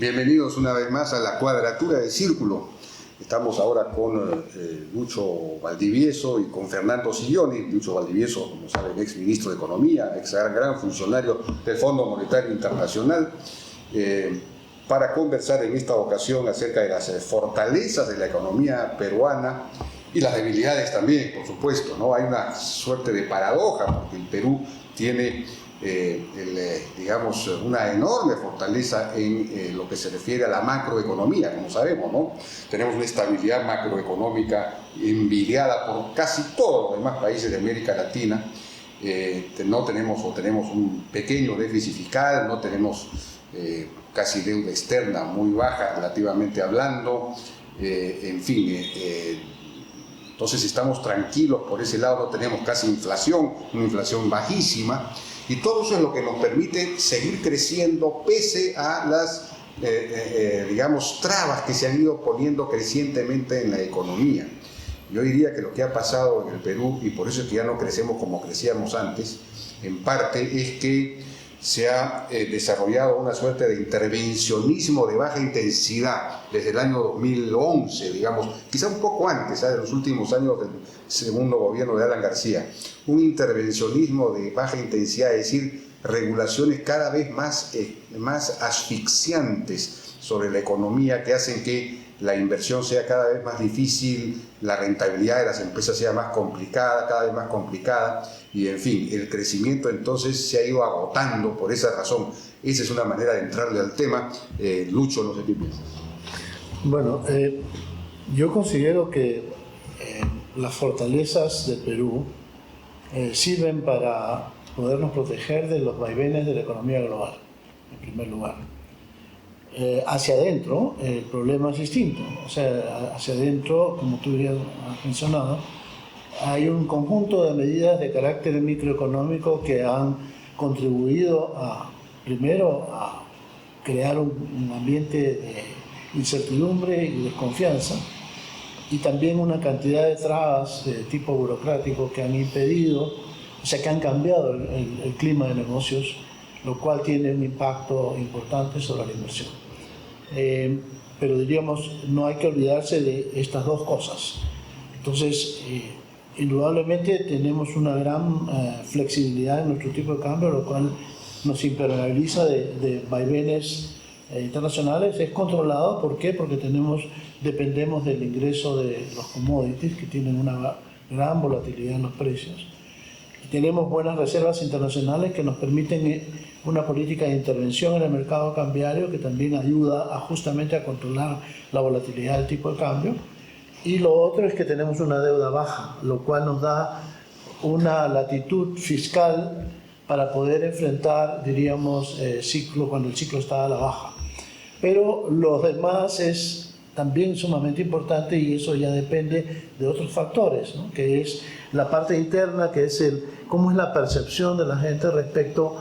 Bienvenidos una vez más a la Cuadratura del Círculo. Estamos ahora con Lucho Valdivieso y con Fernando Silloni. Lucho Valdivieso, como saben, ex ministro de Economía, ex gran funcionario del Fondo Monetario Internacional, para conversar en esta ocasión acerca de las fortalezas de la economía peruana y las debilidades también, por supuesto, ¿no? Hay una suerte de paradoja, porque el Perú tiene digamos, una enorme fortaleza en lo que se refiere a la macroeconomía, como sabemos, ¿no? Tenemos una estabilidad macroeconómica envidiada por casi todos los demás países de América Latina. No tenemos, o tenemos un pequeño déficit fiscal, no tenemos casi deuda externa muy baja relativamente hablando, en fin, entonces estamos tranquilos por ese lado, no tenemos casi inflación, una inflación bajísima. Y todo eso es lo que nos permite seguir creciendo pese a las, digamos, trabas que se han ido poniendo crecientemente en la economía. Yo diría que lo que ha pasado en el Perú, y por eso es que ya no crecemos como crecíamos antes, en parte es que se ha desarrollado una suerte de intervencionismo de baja intensidad desde el año 2011, digamos, quizá un poco antes, de los últimos años del segundo gobierno de Alan García. Un intervencionismo de baja intensidad, es decir, regulaciones cada vez más asfixiantes sobre la economía, que hacen que la inversión sea cada vez más difícil, la rentabilidad de las empresas sea más complicada, cada vez más complicada, y en fin, el crecimiento entonces se ha ido agotando por esa razón. Esa es una manera de entrarle al tema. Lucho, no sé qué piensas. Bueno, yo considero que las fortalezas del Perú sirven para podernos proteger de los vaivenes de la economía global, en primer lugar. Hacia adentro, el problema es distinto. O sea, hacia adentro, como tú ya has mencionado, hay un conjunto de medidas de carácter microeconómico que han contribuido primero a crear un ambiente de incertidumbre y desconfianza, y también una cantidad de trabas de tipo burocrático que han impedido, o sea, que han cambiado el clima de negocios, lo cual tiene un impacto importante sobre la inversión. Pero diríamos, no hay que olvidarse de estas dos cosas. Entonces, indudablemente tenemos una gran flexibilidad en nuestro tipo de cambio, lo cual nos impermeabiliza de vaivenes internacionales. Es controlado, ¿por qué? Porque dependemos del ingreso de los commodities, que tienen una gran volatilidad en los precios. Y tenemos buenas reservas internacionales que nos permiten una política de intervención en el mercado cambiario que también ayuda justamente a controlar la volatilidad del tipo de cambio. Y lo otro es que tenemos una deuda baja, lo cual nos da una latitud fiscal para poder enfrentar, diríamos, cuando el ciclo está a la baja. Pero lo demás es también sumamente importante, y eso ya depende de otros factores, ¿no? Que es la parte interna, que es cómo es la percepción de la gente respecto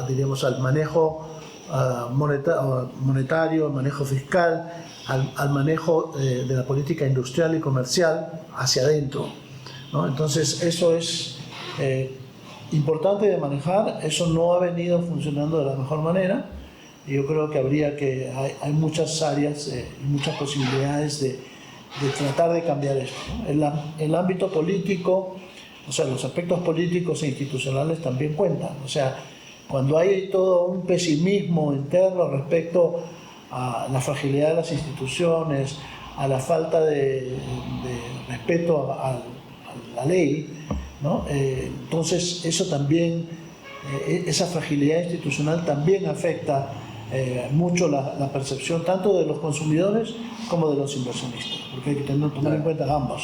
diríamos, al manejo monetario, al manejo fiscal, al manejo de la política industrial y comercial hacia adentro, ¿no? Entonces eso es importante de manejar. Eso no ha venido funcionando de la mejor manera, y yo creo que hay muchas áreas y muchas posibilidades de tratar de cambiar esto, ¿no? El ámbito político, o sea, los aspectos políticos e institucionales también cuentan. O sea, cuando hay todo un pesimismo interno respecto a la fragilidad de las instituciones, a la falta de respeto a la ley, ¿no? Entonces eso también, esa fragilidad institucional también afecta mucho la percepción tanto de los consumidores como de los inversionistas, porque hay que tomar en cuenta ambos.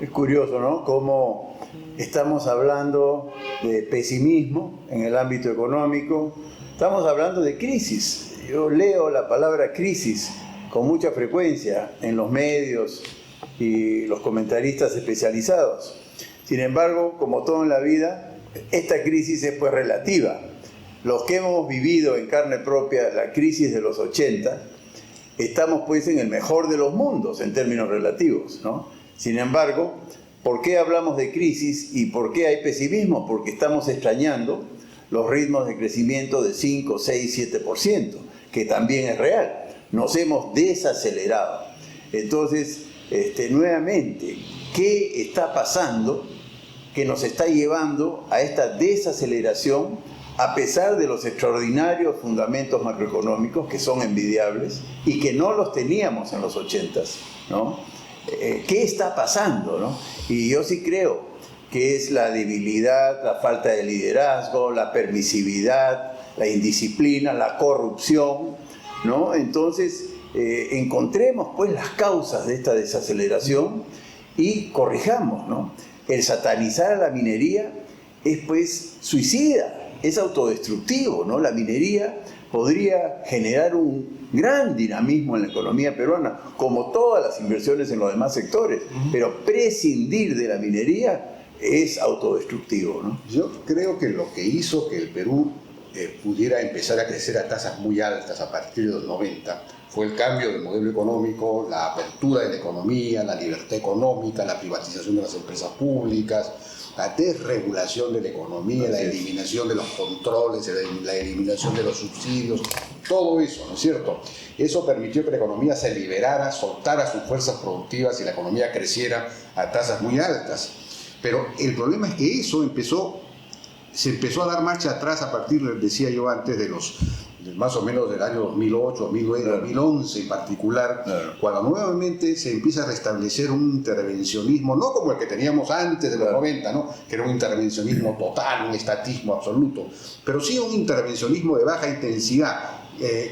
Es curioso, ¿no? Cómo estamos hablando de pesimismo en el ámbito económico, estamos hablando de crisis. Yo leo la palabra crisis con mucha frecuencia en los medios y los comentaristas especializados. Sin embargo, como todo en la vida, esta crisis es pues relativa. Los que hemos vivido en carne propia la crisis de los 80, estamos pues en el mejor de los mundos en términos relativos, ¿no? Sin embargo, ¿por qué hablamos de crisis y por qué hay pesimismo? Porque estamos extrañando los ritmos de crecimiento de 5, 6, 7%, que también es real. Nos hemos desacelerado. Entonces, nuevamente, ¿qué está pasando que nos está llevando a esta desaceleración a pesar de los extraordinarios fundamentos macroeconómicos que son envidiables y que no los teníamos en los 80s, ¿no? ¿Qué está pasando, no? Y yo sí creo que es la debilidad, la falta de liderazgo, la permisividad, la indisciplina, la corrupción, ¿no? Entonces, encontremos pues las causas de esta desaceleración y corrijamos, ¿no? El satanizar a la minería es pues suicida, es autodestructivo, ¿no? La minería podría generar un gran dinamismo en la economía peruana, como todas las inversiones en los demás sectores, pero prescindir de la minería es autodestructivo, ¿no? Yo creo que lo que hizo que el Perú pudiera empezar a crecer a tasas muy altas a partir de los 90 fue el cambio del modelo económico, la apertura de la economía, la libertad económica, la privatización de las empresas públicas, la desregulación de la economía, la eliminación de los controles, la eliminación de los subsidios, todo eso, ¿no es cierto? Eso permitió que la economía se liberara, soltara sus fuerzas productivas y la economía creciera a tasas muy altas. Pero el problema es que eso se empezó a dar marcha atrás a partir, decía yo antes, más o menos del año 2008, 2009, 2011 en particular, cuando nuevamente se empieza a restablecer un intervencionismo, no como el que teníamos antes de los 90, ¿no? Que era un intervencionismo total, un estatismo absoluto, pero sí un intervencionismo de baja intensidad,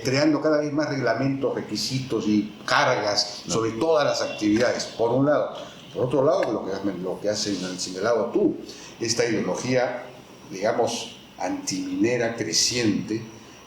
creando cada vez más reglamentos, requisitos y cargas sobre todas las actividades, por un lado. Por otro lado, lo que has señalado tú, esta ideología, digamos, antiminera creciente,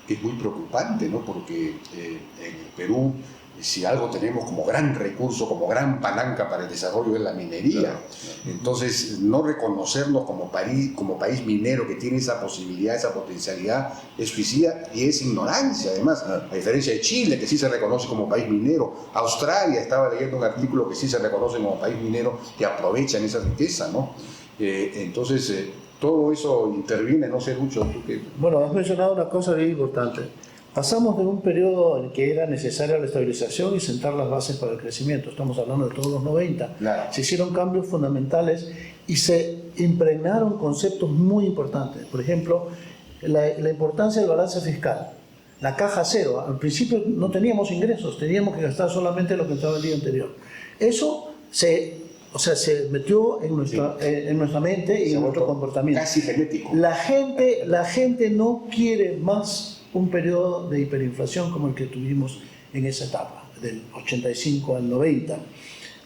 que es muy preocupante, ¿no? Porque en el Perú, si algo tenemos como gran recurso, como gran palanca para el desarrollo es la minería. Entonces, no reconocernos como país minero que tiene esa posibilidad, esa potencialidad, es suicida y es ignorancia, además, a diferencia de Chile, que sí se reconoce como país minero, Australia, estaba leyendo un artículo que sí se reconoce como país minero, que aprovechan esa riqueza, ¿no? Entonces, todo eso interviene, no sé mucho. ¿Tú qué? Bueno, has mencionado una cosa bien importante. Pasamos de un periodo en que era necesaria la estabilización y sentar las bases para el crecimiento. Estamos hablando de todos los 90. Claro. Se hicieron cambios fundamentales y se impregnaron conceptos muy importantes. Por ejemplo, la importancia del balance fiscal. La caja cero. Al principio no teníamos ingresos, teníamos que gastar solamente lo que entraba el día anterior. Eso se metió en nuestra mente y en nuestro comportamiento. Casi genético. La gente no quiere más un periodo de hiperinflación como el que tuvimos en esa etapa, del 85 al 90.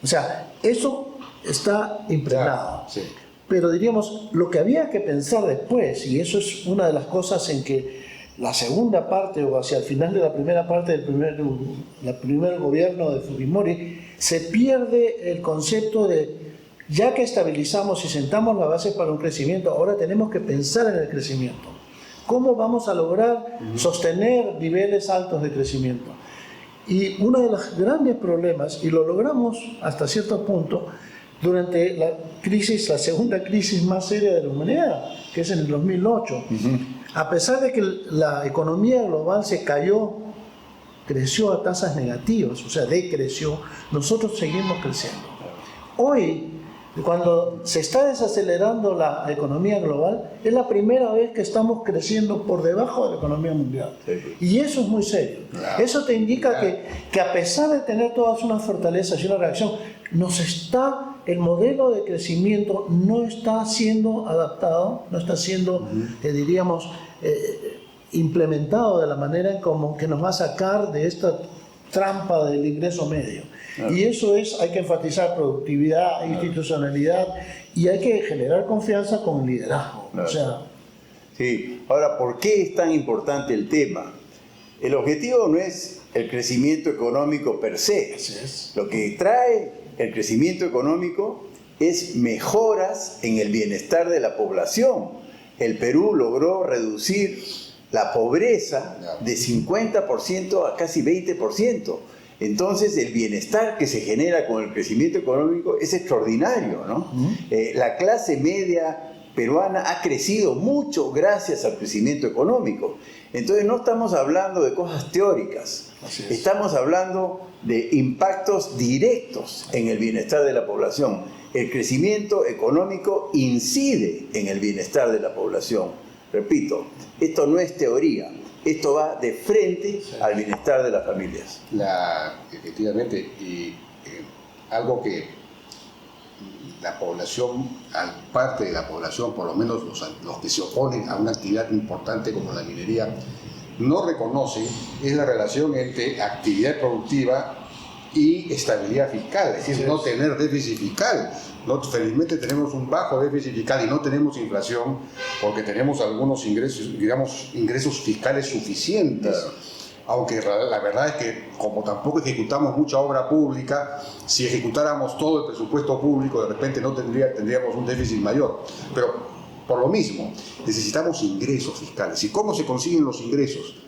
O sea, eso está impregnado. Sí. Pero diríamos, lo que había que pensar después, y eso es una de las cosas en que la segunda parte, o hacia el final de la primera parte del primer gobierno de Fujimori, se pierde el concepto de, ya que estabilizamos y sentamos la base para un crecimiento, ahora tenemos que pensar en el crecimiento. ¿Cómo vamos a lograr sostener niveles altos de crecimiento? Y uno de los grandes problemas, y lo logramos hasta cierto punto, durante la segunda crisis más seria de la humanidad, que es en el 2008. A pesar de que la economía global se cayó, creció a tasas negativas, o sea, decreció, nosotros seguimos creciendo. Hoy, cuando se está desacelerando la economía global, es la primera vez que estamos creciendo por debajo de la economía mundial. Y eso es muy serio. Eso te indica que a pesar de tener todas unas fortalezas y una reacción, el modelo de crecimiento no está siendo adaptado, no está siendo, implementado de la manera en como que nos va a sacar de esta trampa del ingreso medio. Y eso hay que enfatizar productividad, institucionalidad, y hay que generar confianza con el liderazgo. O sea, sí. Ahora, ¿por qué es tan importante el tema? El objetivo no es el crecimiento económico per se. Lo que trae el crecimiento económico es mejoras en el bienestar de la población. El Perú logró reducir la pobreza de 50% a casi 20%. Entonces, el bienestar que se genera con el crecimiento económico es extraordinario, ¿no? La clase media peruana ha crecido mucho gracias al crecimiento económico. Entonces no estamos hablando de cosas teóricas, estamos hablando de impactos directos en el bienestar de la población. El crecimiento económico incide en el bienestar de la población. Repito, esto no es teoría, esto va de frente al bienestar de las familias. Efectivamente, algo que la población, parte de la población, por lo menos los que se oponen a una actividad importante como la minería, no reconocen, es la relación entre actividad productiva y estabilidad fiscal, es decir, no tener déficit fiscal. Felizmente tenemos un bajo déficit fiscal y no tenemos inflación porque tenemos algunos ingresos, digamos, ingresos fiscales suficientes. Claro. Aunque la verdad es que como tampoco ejecutamos mucha obra pública, si ejecutáramos todo el presupuesto público, de repente no tendríamos un déficit mayor. Pero por lo mismo, necesitamos ingresos fiscales. ¿Y cómo se consiguen los ingresos?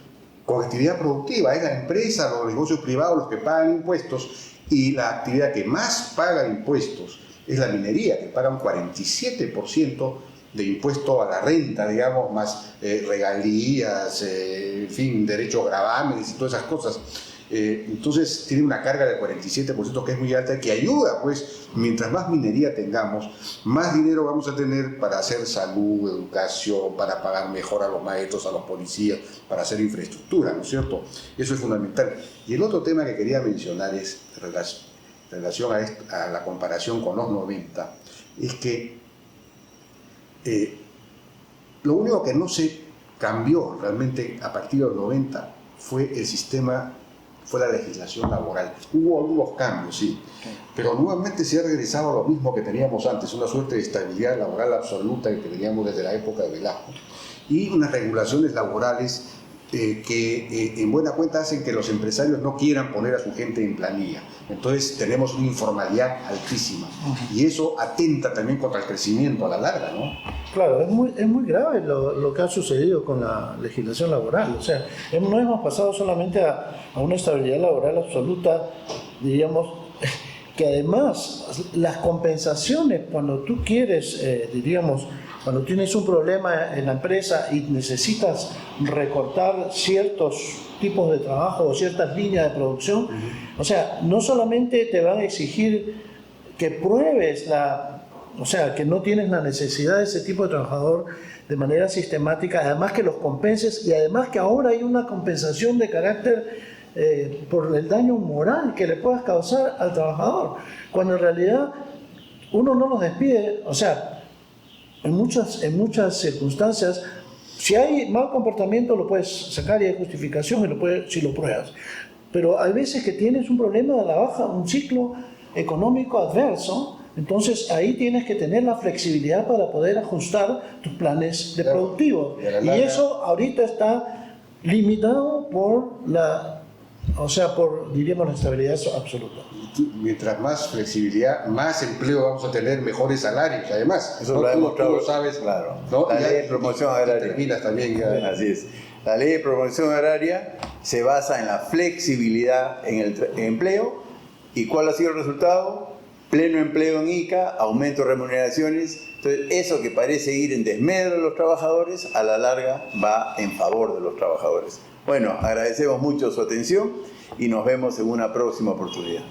Con actividad productiva. Es la empresa, los negocios privados los que pagan impuestos, y la actividad que más paga impuestos es la minería, que paga un 47% de impuesto a la renta, digamos, más regalías, en fin, derechos gravámenes y todas esas cosas. Entonces tiene una carga del 47% que es muy alta, que ayuda, pues, mientras más minería tengamos, más dinero vamos a tener para hacer salud, educación, para pagar mejor a los maestros, a los policías, para hacer infraestructura, ¿no es cierto? Eso es fundamental. Y el otro tema que quería mencionar es en relación a la comparación con los 90, es que lo único que no se cambió realmente a partir de los 90 fue el sistema, fue la legislación laboral. Hubo algunos cambios, sí, pero nuevamente se ha regresado a lo mismo que teníamos antes, una suerte de estabilidad laboral absoluta que teníamos desde la época de Velasco, y unas regulaciones laborales que en buena cuenta hacen que los empresarios no quieran poner a su gente en planilla. Entonces tenemos una informalidad altísima, y eso atenta también contra el crecimiento a la larga, ¿no? Claro, es muy grave lo que ha sucedido con la legislación laboral. O sea, no hemos pasado solamente a una estabilidad laboral absoluta, diríamos, que además las compensaciones cuando tú quieres, diríamos, cuando tienes un problema en la empresa y necesitas recortar ciertos tipos de trabajo o ciertas líneas de producción, o sea, no solamente te van a exigir que pruebes o sea, que no tienes la necesidad de ese tipo de trabajador de manera sistemática, además que los compenses, y además que ahora hay una compensación de carácter por el daño moral que le puedas causar al trabajador, cuando en realidad uno no los despide. O sea, en muchas circunstancias, si hay mal comportamiento lo puedes sacar y hay justificación si lo pruebas, pero hay veces que tienes un problema de la baja, un ciclo económico adverso. Entonces ahí tienes que tener la flexibilidad para poder ajustar tus planes de productivo, y eso ahorita está limitado por diríamos, la estabilidad absoluta. Mientras más flexibilidad, más empleo vamos a tener, mejores salarios, además. Eso tú lo sabes, claro, ¿no? La ley de promoción agraria. Terminas también ya. Así es. La ley de promoción agraria se basa en la flexibilidad en el empleo. ¿Y cuál ha sido el resultado? Pleno empleo en Ica, aumento de remuneraciones. Entonces, eso que parece ir en desmedro de los trabajadores, a la larga va en favor de los trabajadores. Bueno, agradecemos mucho su atención y nos vemos en una próxima oportunidad.